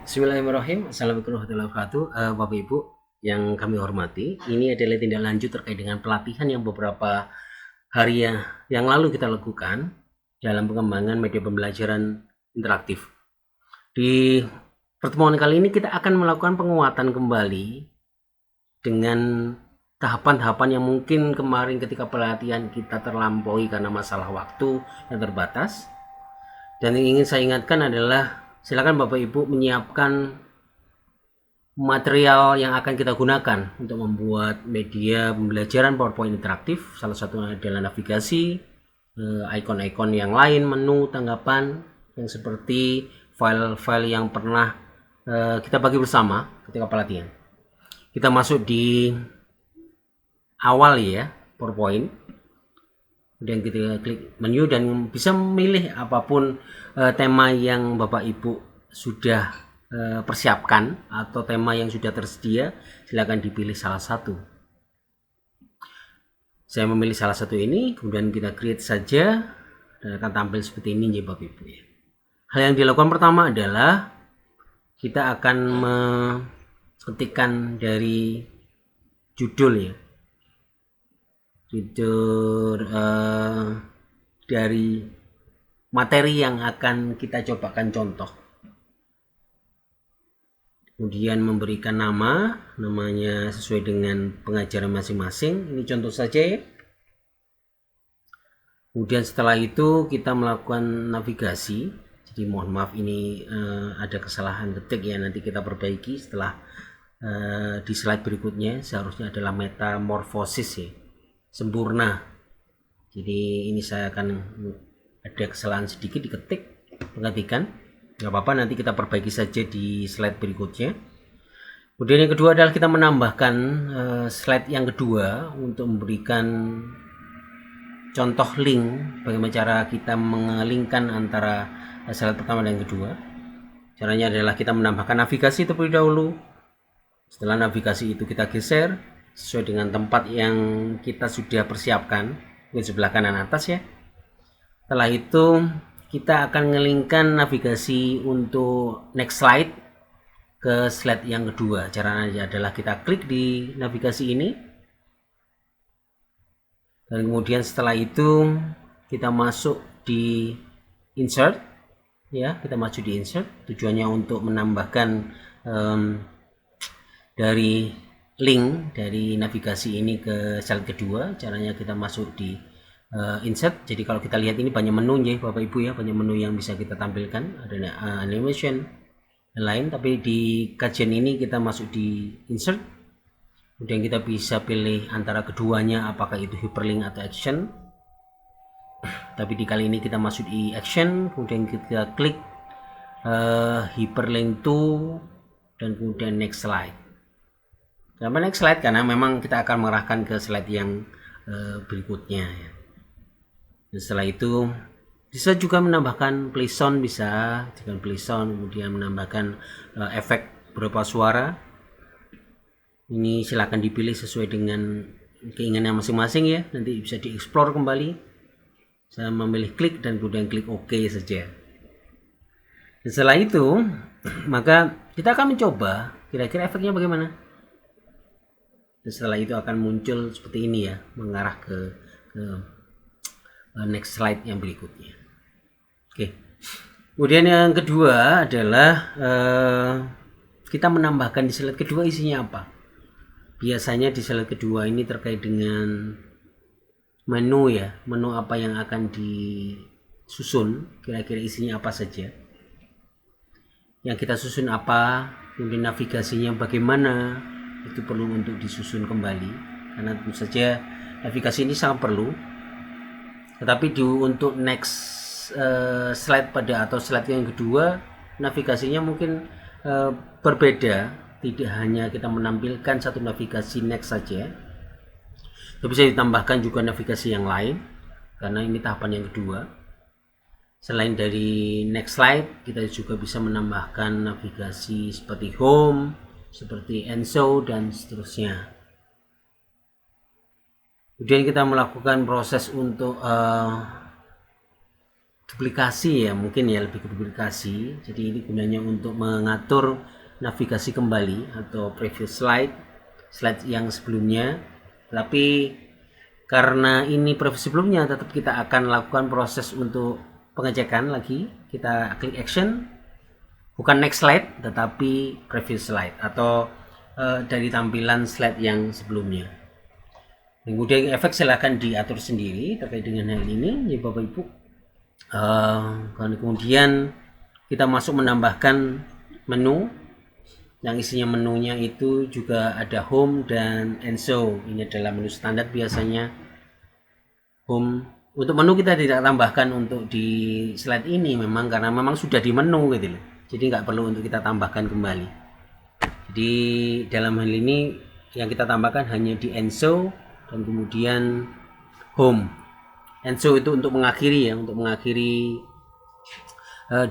Bismillahirrahmanirrahim. Assalamualaikum warahmatullahi wabarakatuh. Bapak Ibu yang kami hormati, ini adalah tindak lanjut terkait dengan pelatihan yang beberapa hari yang lalu kita lakukan dalam pengembangan media pembelajaran interaktif. Di pertemuan kali ini kita akan melakukan penguatan kembali dengan tahapan-tahapan yang mungkin kemarin ketika pelatihan kita terlampaui karena masalah waktu yang terbatas. Dan yang ingin saya ingatkan adalah silakan Bapak Ibu menyiapkan material yang akan kita gunakan untuk membuat media pembelajaran PowerPoint interaktif. Salah satunya adalah navigasi, ikon-ikon yang lain, menu, tanggapan, yang seperti file-file yang pernah kita bagi bersama ketika pelatihan. Kita masuk di awal ya, PowerPoint. Kemudian kita klik menu dan bisa memilih apapun tema yang Bapak Ibu sudah persiapkan atau tema yang sudah tersedia. Silakan dipilih salah satu. Saya memilih salah satu ini, kemudian kita create saja dan akan tampil seperti ini ya Bapak Ibu ya. Hal yang dilakukan pertama adalah kita akan mengetikkan dari judul ya, judul dari materi yang akan kita cobakan contoh. Kemudian memberikan namanya sesuai dengan pengajaran masing-masing. Ini contoh saja ya. Kemudian setelah itu kita melakukan navigasi. Jadi mohon maaf ini ada kesalahan ketik ya, nanti kita perbaiki setelah di slide berikutnya. Seharusnya adalah metamorfosis ya, sempurna. Jadi ini saya akan ada kesalahan sedikit diketik, perhatikan, nggak apa-apa, nanti kita perbaiki saja di slide berikutnya. Kemudian yang kedua adalah kita menambahkan slide yang kedua untuk memberikan contoh link bagaimana cara kita mengelingkan antara slide pertama dan yang kedua. Caranya adalah kita menambahkan navigasi terlebih dahulu. Setelah navigasi itu kita geser sesuai dengan tempat yang kita sudah persiapkan di sebelah kanan atas ya. Setelah itu kita akan ngelingkan navigasi untuk next slide ke slide yang kedua. Caranya adalah kita klik di navigasi ini dan kemudian setelah itu kita masuk di insert ya, kita masuk di insert. Tujuannya untuk menambahkan dari link dari navigasi ini ke slide kedua. Caranya kita masuk di insert. Jadi kalau kita lihat ini banyak menu ya Bapak Ibu ya, banyak menu yang bisa kita tampilkan, ada animation dan lain. Tapi di kajian ini kita masuk di insert, kemudian kita bisa pilih antara keduanya, apakah itu hyperlink atau action. Tapi di kali ini kita masuk di action, kemudian kita klik hyperlink to dan kemudian next slide. Kenapa next slide? Karena memang kita akan mengarahkan ke slide yang berikutnya ya. Dan setelah itu bisa juga menambahkan play sound, bisa dengan play sound, kemudian menambahkan efek berupa suara. Ini silakan dipilih sesuai dengan keinginan masing-masing ya, nanti bisa dieksplor kembali. Saya memilih klik dan kemudian klik OK saja. Dan setelah itu maka kita akan mencoba kira-kira efeknya bagaimana. Dan setelah itu akan muncul seperti ini ya, mengarah ke next slide yang berikutnya. Oke. Kemudian yang kedua adalah kita menambahkan di slide kedua isinya apa. Biasanya di slide kedua ini terkait dengan menu ya, menu apa yang akan disusun, kira-kira isinya apa saja. Yang kita susun apa, kemudian navigasinya bagaimana, itu perlu untuk disusun kembali karena tentu saja navigasi ini sangat perlu. Tetapi untuk next slide atau slide yang kedua, navigasinya mungkin berbeda, tidak hanya kita menampilkan satu navigasi next saja, tapi bisa ditambahkan juga navigasi yang lain karena ini tahapan yang kedua. Selain dari next slide, kita juga bisa menambahkan navigasi seperti home, seperti Enso dan seterusnya. Kemudian kita melakukan proses untuk duplikasi ya, mungkin ya, lebih ke duplikasi. Jadi ini gunanya untuk mengatur navigasi kembali atau previous slide yang sebelumnya. Tapi karena ini previous sebelumnya, tetap kita akan lakukan proses untuk pengecekan lagi. Kita klik action, bukan next slide tetapi previous slide atau dari tampilan slide yang sebelumnya. Kemudian efek silahkan diatur sendiri terkait dengan hal ini ya Bapak Ibu. Kemudian kita masuk menambahkan menu yang isinya menunya itu juga ada home dan show. Ini adalah menu standar biasanya. Home untuk menu kita tidak tambahkan untuk di slide ini memang karena memang sudah di menu gitu loh. Jadi nggak perlu untuk kita tambahkan kembali. Jadi dalam hal ini yang kita tambahkan hanya di show dan kemudian home. Show itu untuk mengakhiri ya, untuk mengakhiri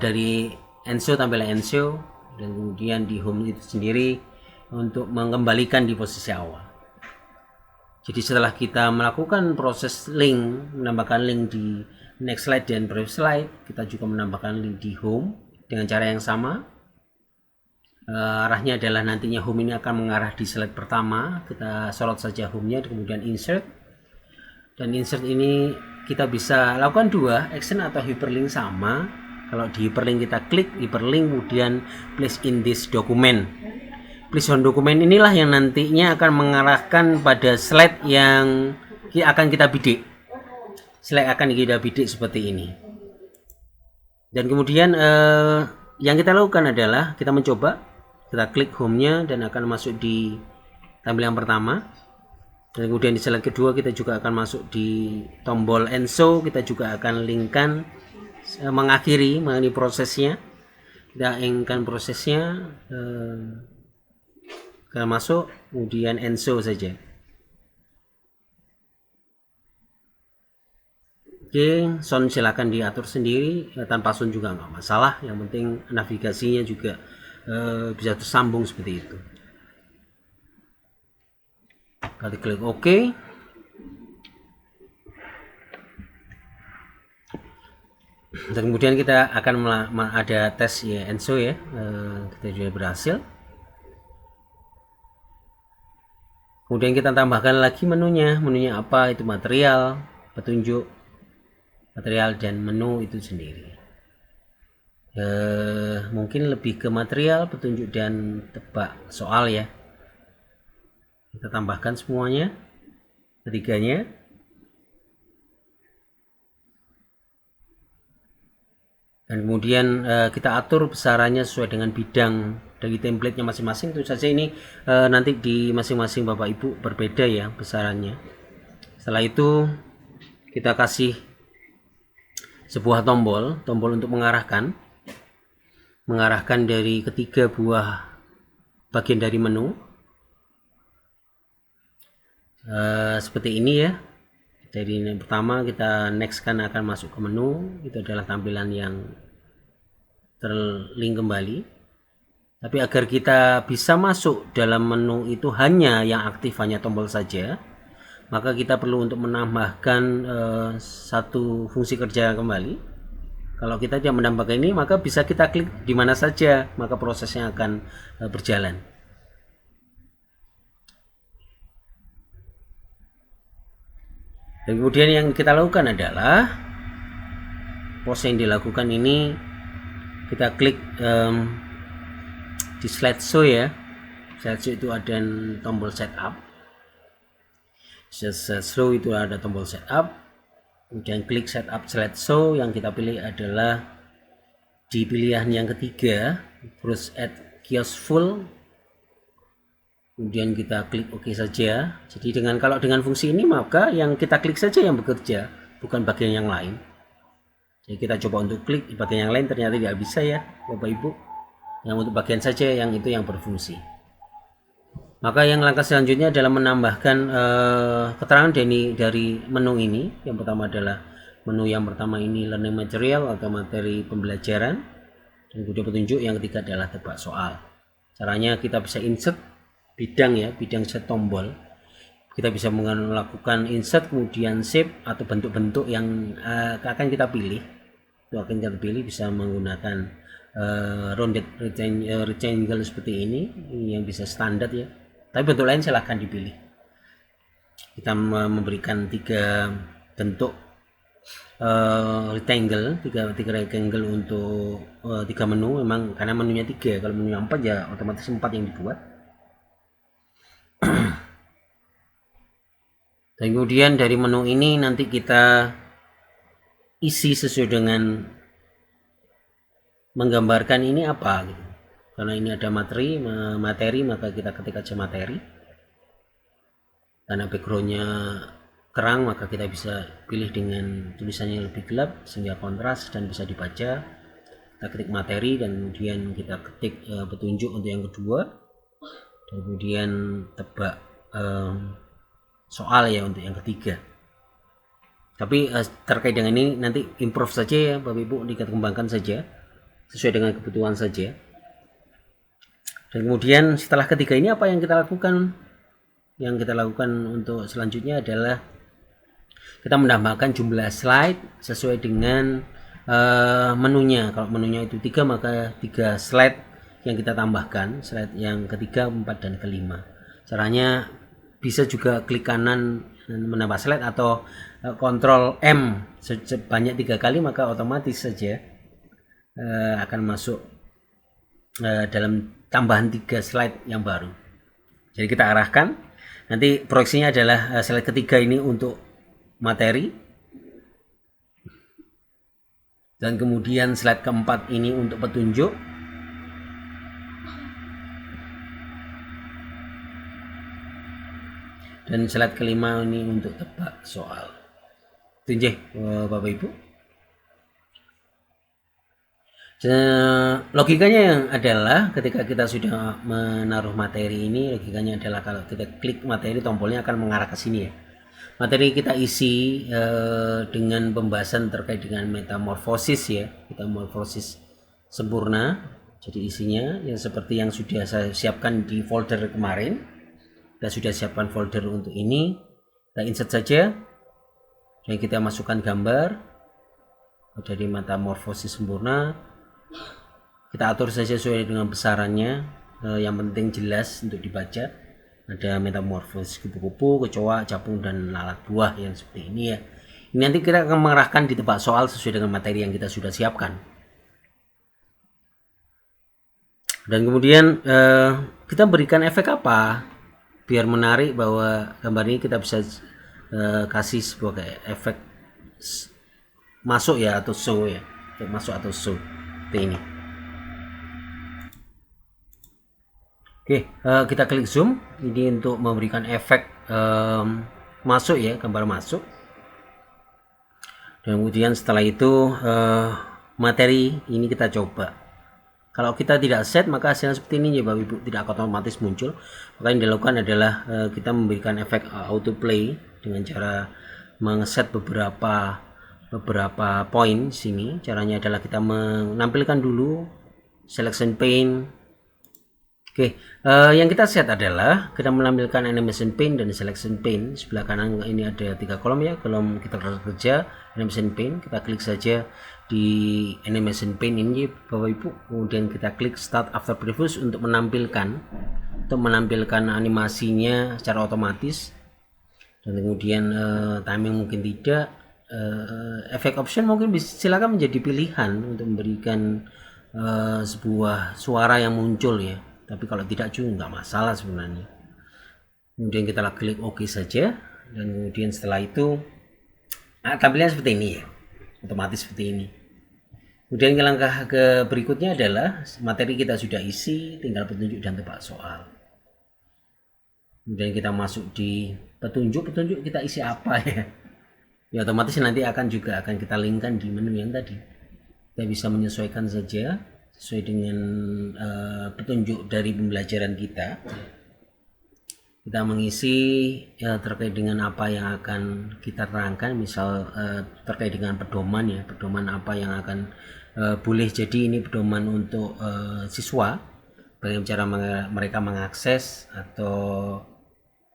dari show tampilan show, dan kemudian di home itu sendiri untuk mengembalikan di posisi awal. Jadi setelah kita melakukan proses link, menambahkan link di next slide dan previous slide, kita juga menambahkan link di home dengan cara yang sama. Arahnya adalah nantinya home ini akan mengarah di slide pertama. Kita sorot saja home-nya, kemudian insert. Dan insert ini kita bisa lakukan dua, action atau hyperlink sama. Kalau di hyperlink kita klik hyperlink, kemudian place in this document. Place on document inilah yang nantinya akan mengarahkan pada slide yang akan kita bidik. Slide akan kita bidik seperti ini. Dan kemudian yang kita lakukan adalah kita mencoba, kita klik home-nya dan akan masuk di tampilan pertama. Dan kemudian di slide kedua kita juga akan masuk di tombol show, kita juga akan linkkan mengakhiri mengenai prosesnya. Kita inginkan prosesnya, kita masuk kemudian show saja. Oke, sound silakan diatur sendiri, tanpa sound juga nggak masalah. Yang penting navigasinya juga bisa tersambung seperti itu. Kita klik OK. Dan kemudian kita akan ada tes ya, show ya, kita sudah berhasil. Kemudian kita tambahkan lagi menunya apa, itu material, petunjuk, material dan menu itu sendiri. Mungkin lebih ke material, petunjuk dan tebak soal ya. Kita tambahkan semuanya, ketiganya. Dan kemudian kita atur besarannya sesuai dengan bidang dari template-nya masing-masing. Tentu saja ini nanti di masing-masing Bapak Ibu berbeda ya besarannya. Setelah itu kita kasih sebuah tombol untuk mengarahkan dari ketiga buah bagian dari menu. Seperti ini ya. Jadi yang pertama kita next kan akan masuk ke menu, itu adalah tampilan yang terlink kembali. Tapi agar kita bisa masuk dalam menu itu hanya yang aktif, hanya tombol saja, maka kita perlu untuk menambahkan satu fungsi kerja kembali. Kalau kita tidak menambahkan ini, maka bisa kita klik di mana saja, maka prosesnya akan berjalan. Dan kemudian yang kita lakukan adalah proses yang dilakukan ini, kita klik di slide show ya. Slide show itu ada tombol setup. Slide show itu ada tombol setup. Kemudian klik setup slide show, yang kita pilih adalah di pilihan yang ketiga, terus add kiosk full. Kemudian kita klik OK saja. Jadi kalau dengan fungsi ini, maka yang kita klik saja yang bekerja, bukan bagian yang lain. Jadi kita coba untuk klik di bagian yang lain, ternyata tidak bisa ya Bapak Ibu. Yang untuk bagian saja yang itu yang berfungsi. Maka yang langkah selanjutnya adalah menambahkan keterangan dari menu ini. Yang pertama adalah menu yang pertama ini learning material atau materi pembelajaran. Dan kemudian petunjuk, yang ketiga adalah tebak soal. Caranya kita bisa insert bidang ya, bidang set tombol. Kita bisa melakukan insert, kemudian shape atau bentuk-bentuk yang akan kita pilih. itu akan terpilih bisa menggunakan rounded rectangle seperti ini yang bisa standar ya, tapi bentuk lain silahkan dipilih. Kita memberikan 3 bentuk rectangle, tiga rectangle untuk 3 menu, memang karena menunya 3, kalau menunya 4 ya otomatis 4 yang dibuat. Dan kemudian dari menu ini nanti kita isi sesuai dengan menggambarkan ini apa gitu. Karena ini ada materi maka kita ketik aja materi. Karena backgroundnya terang maka kita bisa pilih dengan tulisannya lebih gelap sehingga kontras dan bisa dibaca. Kita ketik materi dan kemudian kita ketik petunjuk untuk yang kedua, dan kemudian tebak soal ya untuk yang ketiga. Tapi terkait dengan ini nanti improve saja ya Bapak Ibu, kita kembangkan saja sesuai dengan kebutuhan saja. Dan kemudian setelah ketiga ini apa yang kita lakukan? Yang kita lakukan untuk selanjutnya adalah kita menambahkan jumlah slide sesuai dengan menunya. Kalau menunya itu 3 maka 3 slide yang kita tambahkan, slide yang ketiga, 4 dan kelima. Caranya bisa juga klik kanan menambah slide atau Ctrl M sebanyak 3 kali, maka otomatis saja akan masuk dalam tambahan 3 slide yang baru. Jadi kita arahkan, nanti proyeksinya adalah slide ketiga ini untuk materi, dan kemudian slide keempat ini untuk petunjuk, dan slide kelima ini untuk tebak soal. Itu Bapak Ibu. Logikanya yang adalah ketika kita sudah menaruh materi ini, logikanya adalah kalau kita klik materi, tombolnya akan mengarah ke sini ya. Materi kita isi dengan pembahasan terkait dengan metamorfosis ya, metamorfosis sempurna. Jadi isinya yang seperti yang sudah saya siapkan di folder kemarin. Kita sudah siapkan folder untuk ini, kita insert saja dan kita masukkan gambar dari metamorfosis sempurna. Kita atur saja sesuai dengan besarannya, yang penting jelas untuk dibaca. Ada metamorfosis kupu-kupu, kecoa, capung, dan lalat buah yang seperti ini ya. Ini nanti kita akan mengarahkan di tebak soal sesuai dengan materi yang kita sudah siapkan. Dan kemudian kita berikan efek apa biar menarik, bahwa gambar ini kita bisa kasih sebuah efek masuk ya, atau show ya, efek masuk atau show seperti ini. Oke, kita klik zoom ini untuk memberikan efek masuk ya, gambar masuk. Dan kemudian setelah itu materi ini kita coba. Kalau kita tidak set maka hasilnya seperti ini ya Bapak Ibu, tidak otomatis muncul. Maka yang dilakukan adalah kita memberikan efek autoplay dengan cara mengeset beberapa poin sini. Caranya adalah kita menampilkan dulu selection pane. Oke, yang kita set adalah kita menampilkan animation pane dan selection pane. Sebelah kanan ini ada 3 kolom ya, kolom kita kerja animation pane. Kita klik saja di animation pane ini Bapak Ibu, kemudian kita klik start after previous untuk menampilkan animasinya secara otomatis. Dan kemudian timing mungkin tidak, efek option mungkin silakan menjadi pilihan untuk memberikan sebuah suara yang muncul ya. Tapi kalau tidak juga nggak masalah sebenarnya. Kemudian kita klik OK saja, dan kemudian setelah itu tampilannya seperti ini ya, otomatis seperti ini. Kemudian langkah ke berikutnya adalah materi kita sudah isi, tinggal petunjuk dan tebak soal. Kemudian kita masuk di petunjuk kita isi apa ya? Ya otomatis nanti akan kita linkkan di menu yang tadi. Kita bisa menyesuaikan saja sesuai dengan petunjuk dari pembelajaran kita. Kita mengisi terkait dengan apa yang akan kita terangkan, misal terkait dengan pedoman ya, pedoman apa yang akan boleh jadi ini pedoman untuk siswa, bagaimana cara mereka mengakses atau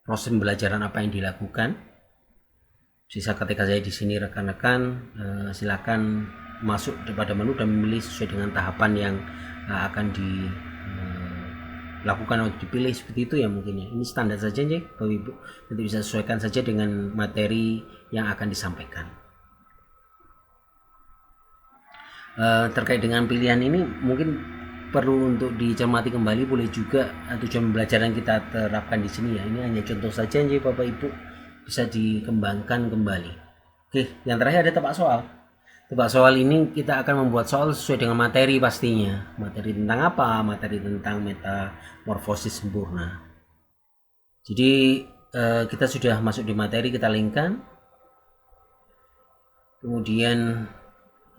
proses pembelajaran apa yang dilakukan. Sisa ketika saya di sini rekan-rekan silakan masuk pada menu dan memilih sesuai dengan tahapan yang akan dilakukan atau dipilih seperti itu ya mungkin ya. Ini standar saja ya Bapak Ibu, nanti bisa sesuaikan saja dengan materi yang akan disampaikan. Terkait dengan pilihan ini mungkin perlu untuk dicermati kembali, boleh juga tujuan pembelajaran kita terapkan di sini ya. Ini hanya contoh saja ya Bapak Ibu, bisa dikembangkan kembali. Oke, yang terakhir ada tebak soal. Tebak soal ini kita akan membuat soal sesuai dengan materi pastinya. Materi tentang apa? Materi tentang metamorfosis sempurna. Jadi kita sudah masuk di materi, kita linkkan. Kemudian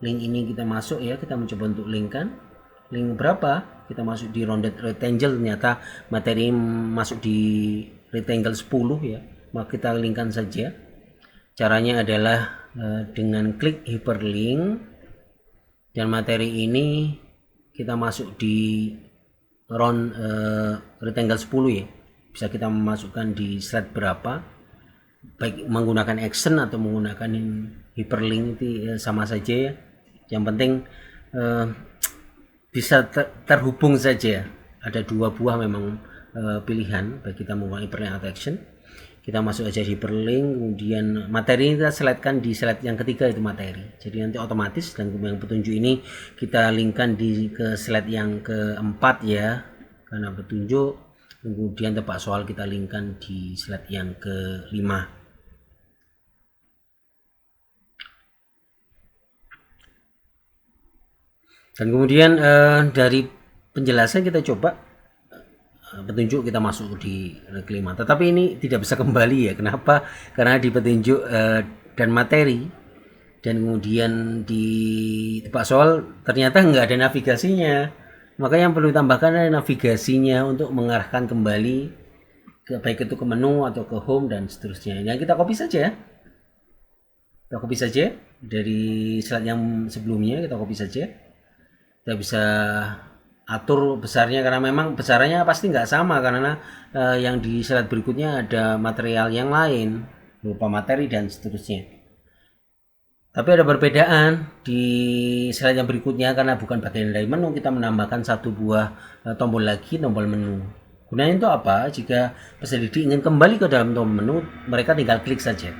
link ini kita masuk ya, kita mencoba untuk linkkan. Link berapa? Kita masuk di rounded rectangle, ternyata materi masuk di rectangle 10 ya. Maka kita linkkan saja. Caranya adalah dengan klik hyperlink, dan materi ini kita masuk di round rectangle 10 ya. Bisa kita memasukkan di slide berapa, baik menggunakan action atau menggunakan hyperlink itu sama saja ya. Yang penting bisa terhubung saja. Ada 2 buah memang pilihan, baik kita menggunakan hyperlink atau action. Kita masuk aja di hyperlink, kemudian materi ini kita seletkan di slide yang ketiga, itu materi. Jadi nanti otomatis, dan kemudian petunjuk ini kita linkkan ke slide yang keempat ya, karena petunjuk. Kemudian tebak soal kita linkkan di slide yang kelima. Dan kemudian dari penjelasan kita coba petunjuk kita masuk di kelima, tetapi ini tidak bisa kembali ya. Kenapa? Karena di petunjuk dan materi, dan kemudian di tebak soal ternyata nggak ada navigasinya. Maka yang perlu ditambahkan adalah navigasinya untuk mengarahkan kembali baik itu ke menu atau ke home dan seterusnya. Yang kita copy saja. Kita copy saja dari slide yang sebelumnya, kita copy saja. Kita bisa atur besarnya, karena memang besarannya pasti nggak sama, karena yang di slide berikutnya ada material yang lain berupa materi dan seterusnya. Tapi ada perbedaan di slide yang berikutnya, karena bukan bagian dari menu, kita menambahkan 1 buah tombol lagi, tombol menu. Gunanya itu apa? Jika peserta didik ingin kembali ke dalam tombol menu, mereka tinggal klik saja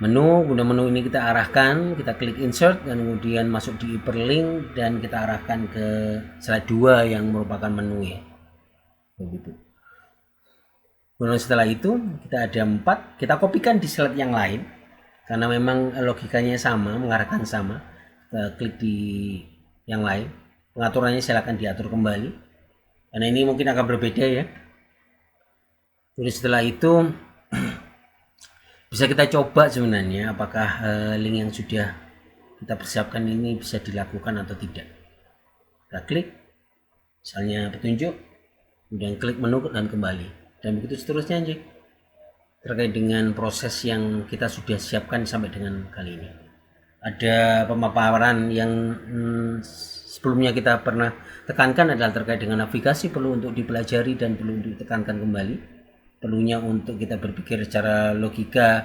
menu. Kemudian menu ini kita arahkan, kita klik insert, dan kemudian masuk di hyperlink, dan kita arahkan ke slide 2 yang merupakan menu ya. Begitu. Kemudian setelah itu kita ada 4, kita kopikan di slide yang lain, karena memang logikanya sama, mengarahkan sama. Kita klik di yang lain, pengaturannya silakan diatur kembali, karena ini mungkin akan berbeda ya. Kemudian setelah itu bisa kita coba sebenarnya apakah link yang sudah kita persiapkan ini bisa dilakukan atau tidak. Kita klik misalnya petunjuk, kemudian klik menu dan kembali, dan begitu seterusnya aja terkait dengan proses yang kita sudah siapkan sampai dengan kali ini. Ada pemaparan yang sebelumnya kita pernah tekankan adalah terkait dengan navigasi, perlu untuk dipelajari dan perlu ditekankan kembali. Perlunya untuk kita berpikir secara logika,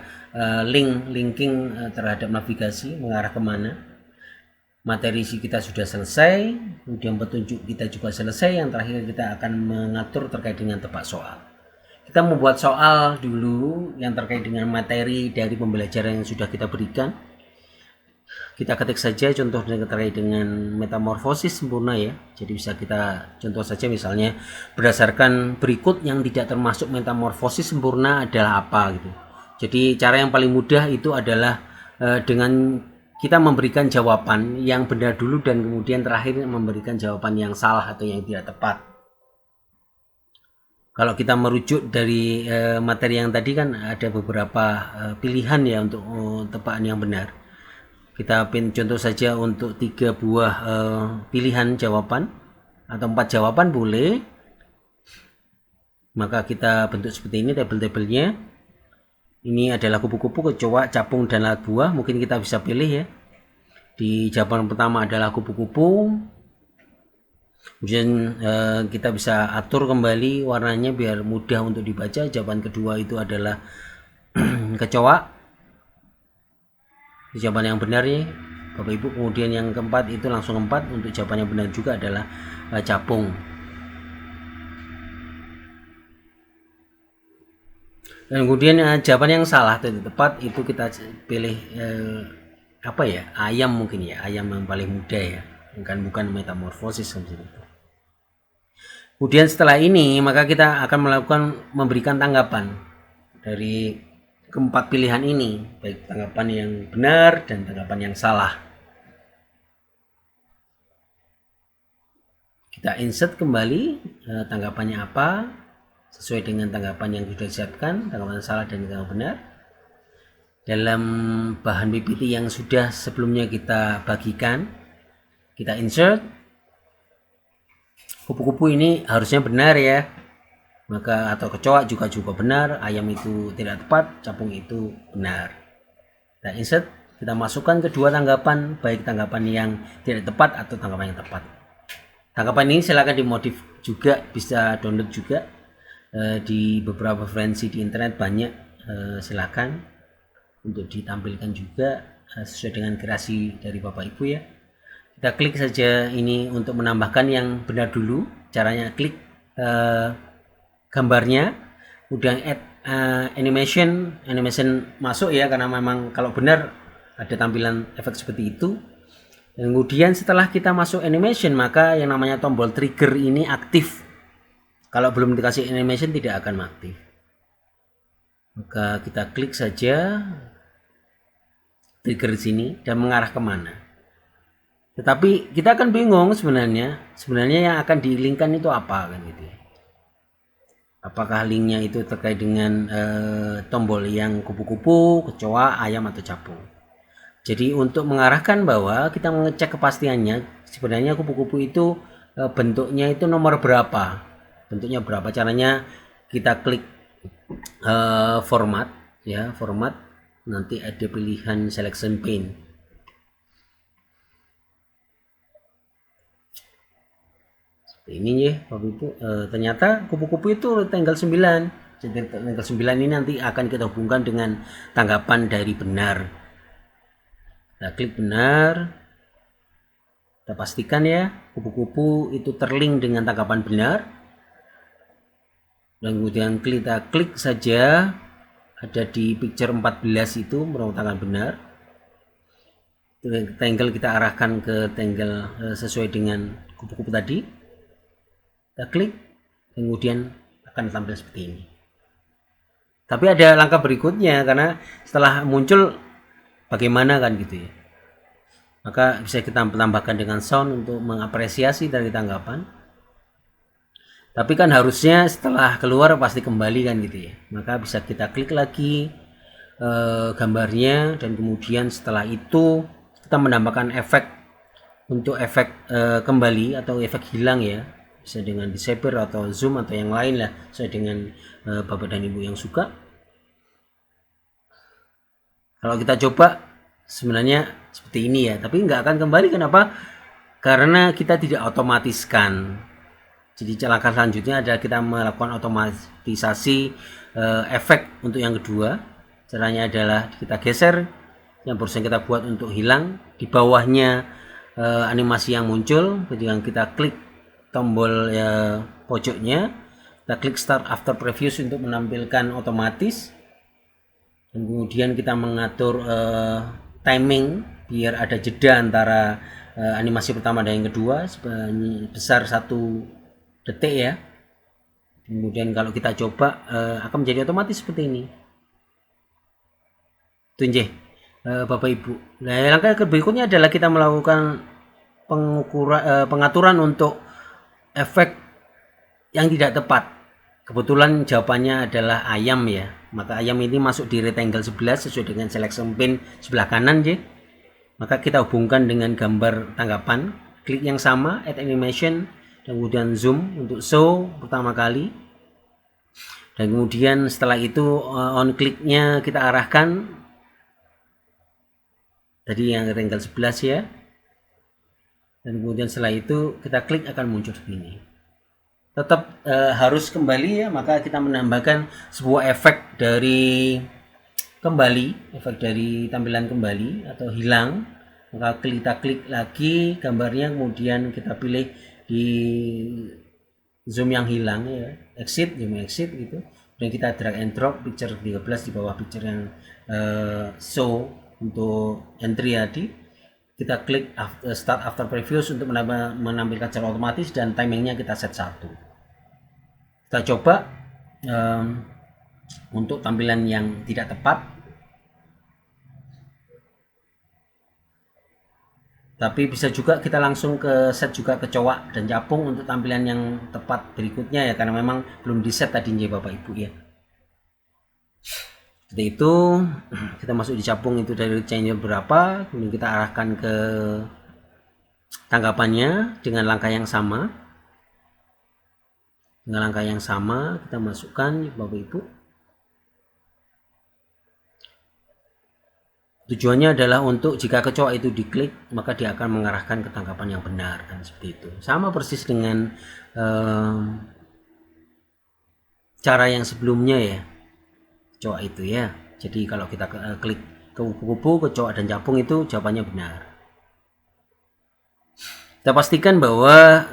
linking terhadap navigasi, mengarah kemana. Materi kita sudah selesai, kemudian petunjuk kita juga selesai. Yang terakhir kita akan mengatur terkait dengan tebak soal. Kita membuat soal dulu yang terkait dengan materi dari pembelajaran yang sudah kita berikan. Kita ketik saja contoh terkait dengan metamorfosis sempurna ya. Jadi bisa kita contoh saja, misalnya berdasarkan berikut yang tidak termasuk metamorfosis sempurna adalah apa gitu. Jadi cara yang paling mudah itu adalah dengan kita memberikan jawaban yang benar dulu, dan kemudian terakhir memberikan jawaban yang salah atau yang tidak tepat. Kalau kita merujuk dari materi yang tadi kan ada beberapa pilihan ya untuk tebakan yang benar. Kita contoh saja untuk 3 buah pilihan jawaban atau 4 jawaban boleh. Maka kita bentuk seperti ini tabel-tabelnya. Ini adalah kupu-kupu, kecoa, capung, dan lalat buah. Mungkin kita bisa pilih ya. Di jawaban pertama adalah kupu-kupu. Kemudian kita bisa atur kembali warnanya biar mudah untuk dibaca. Jawaban kedua itu adalah kecoa. Itu jawaban yang benar ya Bapak Ibu. Kemudian yang keempat itu langsung 4. Untuk jawaban yang benar juga adalah capung. Dan kemudian jawaban yang salah atau tepat itu kita pilih apa ya, ayam mungkin ya, ayam yang paling muda ya, bukan metamorfosis seperti itu. Kemudian setelah ini maka kita akan memberikan tanggapan dari keempat pilihan ini, baik tanggapan yang benar dan tanggapan yang salah. Kita insert kembali tanggapannya apa sesuai dengan tanggapan yang sudah disiapkan, tanggapan salah dan tanggapan benar. Dalam bahan PPT yang sudah sebelumnya kita bagikan, kita insert. Kupu-kupu ini harusnya benar ya, maka atau kecoa juga benar, ayam itu tidak tepat, capung itu benar. Kita insert, kita masukkan kedua tanggapan, baik tanggapan yang tidak tepat atau tanggapan yang tepat. Tanggapan ini silakan dimodif juga, bisa download juga di beberapa referensi di internet banyak, silakan untuk ditampilkan juga sesuai dengan kreasi dari Bapak Ibu ya. Kita klik saja ini untuk menambahkan yang benar dulu. Caranya klik gambarnya, kemudian add animation masuk ya, karena memang kalau benar ada tampilan efek seperti itu. Dan kemudian setelah kita masuk animation, maka yang namanya tombol trigger ini aktif. Kalau belum dikasih animation tidak akan aktif. Maka kita klik saja trigger di sini dan mengarah kemana. Tetapi kita akan bingung sebenarnya yang akan di-linkkan itu apa kan gitu ya. Apakah linknya itu terkait dengan tombol yang kupu-kupu, kecoa, ayam atau capung. Jadi untuk mengarahkan bahwa kita mengecek kepastiannya, sebenarnya kupu-kupu itu bentuknya itu nomor berapa, bentuknya berapa. Caranya kita klik format ya, format, nanti ada pilihan selection pane. Ini ya Bapak Ibu, ternyata kupu-kupu itu tanggal 9. Jadi tanggal 9 ini nanti akan kita hubungkan dengan tanggapan dari benar. Kita klik benar, kita pastikan ya kupu-kupu itu terlink dengan tanggapan benar. Dan kemudian kita klik saja ada di picture 14 itu merupakan tanggal benar. Tanggal kita arahkan ke tanggal sesuai dengan kupu-kupu tadi. Kita klik, kemudian akan tampil seperti ini. Tapi ada langkah berikutnya, karena setelah muncul bagaimana kan gitu ya. Maka bisa kita tambahkan dengan sound untuk mengapresiasi dari tanggapan. Tapi kan harusnya setelah keluar pasti kembali kan gitu ya. Maka bisa kita klik lagi gambarnya, dan kemudian setelah itu kita menambahkan efek untuk efek kembali atau efek hilang ya. Bisa dengan disable atau zoom atau yang lain lah, sesuai dengan Bapak dan Ibu yang suka. Kalau kita coba sebenarnya seperti ini ya, tapi nggak akan kembali. Kenapa? Karena kita tidak otomatiskan. Jadi langkah selanjutnya adalah kita melakukan otomatisasi efek untuk yang kedua. Caranya adalah kita geser yang barusan kita buat untuk hilang, di bawahnya animasi yang muncul. Ketika kita klik tombol pojoknya, kita klik start after previous untuk menampilkan otomatis, dan kemudian kita mengatur timing biar ada jeda antara animasi pertama dan yang kedua sebesar 1 detik ya. Kemudian kalau kita coba akan menjadi otomatis seperti ini. Tunjuk Bapak Ibu. Nah, langkah berikutnya adalah kita melakukan pengaturan untuk efek yang tidak tepat. Kebetulan jawabannya adalah ayam ya, maka ayam ini masuk di rectangle 11 sesuai dengan selection pane sebelah kanan ya. Maka kita hubungkan dengan gambar tanggapan, klik yang sama, add animation, dan kemudian zoom untuk show pertama kali. Dan kemudian setelah itu on click-nya kita arahkan tadi yang rectangle 11 ya. Dan kemudian setelah itu kita klik akan muncul begini. Tetap harus kembali ya, maka kita menambahkan sebuah efek dari kembali, efek dari tampilan kembali atau hilang, maka kita klik lagi gambarnya, kemudian kita pilih di zoom yang hilang ya, exit, zoom exit gitu, dan kita drag and drop picture 13 di bawah picture yang show untuk entry tadi. Kita klik start after previous untuk menampilkan secara otomatis, dan timingnya kita set 1. Kita coba untuk tampilan yang tidak tepat, tapi bisa juga kita langsung ke set juga ke cowok dan capung untuk tampilan yang tepat berikutnya ya, karena memang belum di set tadi ya Bapak Ibu ya. Seperti itu, kita masuk di capung itu dari change berapa, kemudian kita arahkan ke tanggapannya dengan langkah yang sama. Dengan langkah yang sama kita masukkan Bapak Ibu. Tujuannya adalah untuk jika kecoa itu diklik, maka dia akan mengarahkan ke tangkapan yang benar, kan seperti itu. Sama persis dengan cara yang sebelumnya ya, kecoa itu ya. Jadi kalau kita klik ke kupu-kupu, kecoa dan capung itu jawabannya benar. Kita pastikan bahwa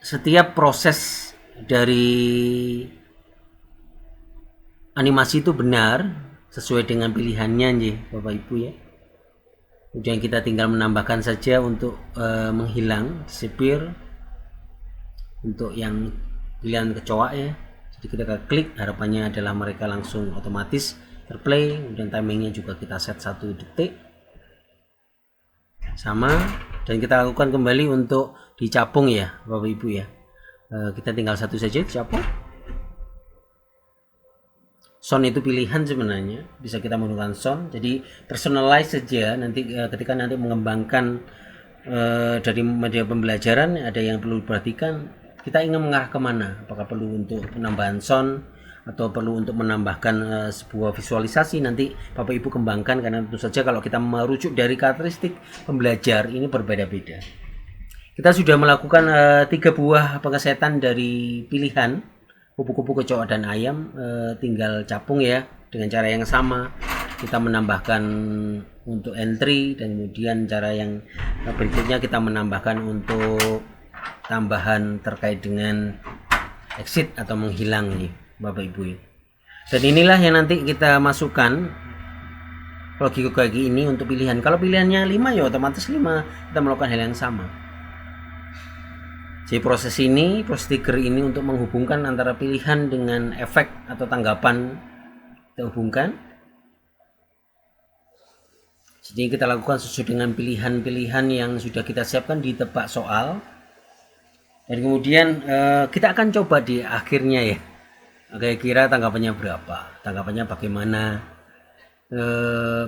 setiap proses dari animasi itu benar sesuai dengan pilihannya nih Bapak Ibu ya. Kemudian kita tinggal menambahkan saja untuk menghilang disappear untuk yang pilihan kecoa ya. Jadi kita klik, harapannya adalah mereka langsung otomatis terplay. Kemudian timingnya juga kita set 1 detik sama, dan kita lakukan kembali untuk dicapung ya Bapak Ibu ya. Kita tinggal satu saja dicapung. Sound itu pilihan sebenarnya, bisa kita menggunakan sound, jadi personalize saja. Nanti ketika nanti mengembangkan dari media pembelajaran, ada yang perlu diperhatikan, kita ingin mengarah kemana, apakah perlu untuk penambahan sound atau perlu untuk menambahkan sebuah visualisasi, nanti Bapak Ibu kembangkan, karena tentu saja kalau kita merujuk dari karakteristik pembelajar ini berbeda-beda. Kita sudah melakukan 3 buah pengesetan dari pilihan kupu-kupu, kecoa dan ayam, tinggal capung ya dengan cara yang sama. Kita menambahkan untuk entry, dan kemudian cara yang berikutnya kita menambahkan untuk tambahan terkait dengan exit atau menghilang nih Bapak Ibu. Dan inilah yang nanti kita masukkan logika ini untuk pilihan. Kalau pilihannya 5 ya otomatis 5 kita melakukan hal yang sama. Jadi proses trigger ini untuk menghubungkan antara pilihan dengan efek atau tanggapan, kita hubungkan. Jadi kita lakukan sesuai dengan pilihan-pilihan yang sudah kita siapkan di tebak soal. Dan kemudian kita akan coba di akhirnya ya, kira-kira tanggapannya berapa, tanggapannya bagaimana,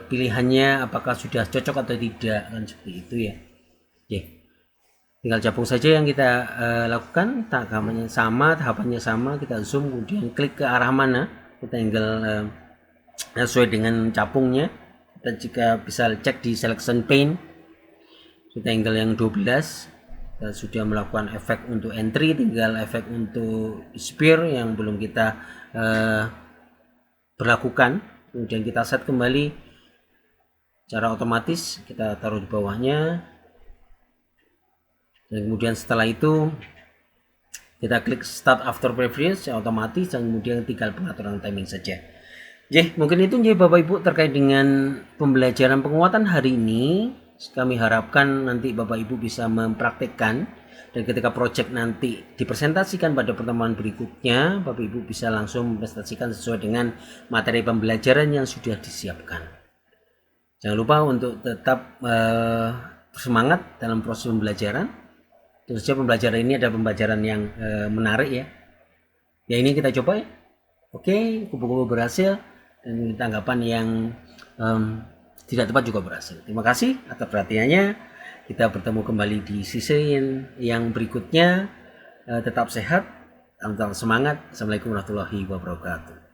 pilihannya apakah sudah cocok atau tidak, kan seperti itu ya. Oke. Tinggal capung saja yang kita lakukan, tahapannya sama, kita zoom, kemudian klik ke arah mana, kita tinggal sesuai dengan capungnya. Kita juga bisa cek di selection pane, kita tinggal yang 12, kita sudah melakukan efek untuk entry, tinggal efek untuk spear yang belum kita berlakukan. Kemudian kita set kembali secara otomatis, kita taruh di bawahnya. Dan kemudian setelah itu kita klik start after previous ya, otomatis, dan kemudian tinggal pengaturan timing saja. Mungkin itu Bapak Ibu terkait dengan pembelajaran penguatan hari ini. Kami harapkan nanti Bapak Ibu bisa mempraktekkan, dan ketika project nanti dipresentasikan pada pertemuan berikutnya, Bapak Ibu bisa langsung mempresentasikan sesuai dengan materi pembelajaran yang sudah disiapkan. Jangan lupa untuk tetap bersemangat dalam proses pembelajaran. Tentu saja pembelajaran ini ada pembelajaran yang menarik ya. Ya ini kita coba ya. Oke, kupu-kupu berhasil, dan tanggapan yang tidak tepat juga berhasil. Terima kasih atas perhatiannya. Kita bertemu kembali di sesi yang berikutnya. Tetap sehat, tetap semangat. Assalamualaikum warahmatullahi wabarakatuh.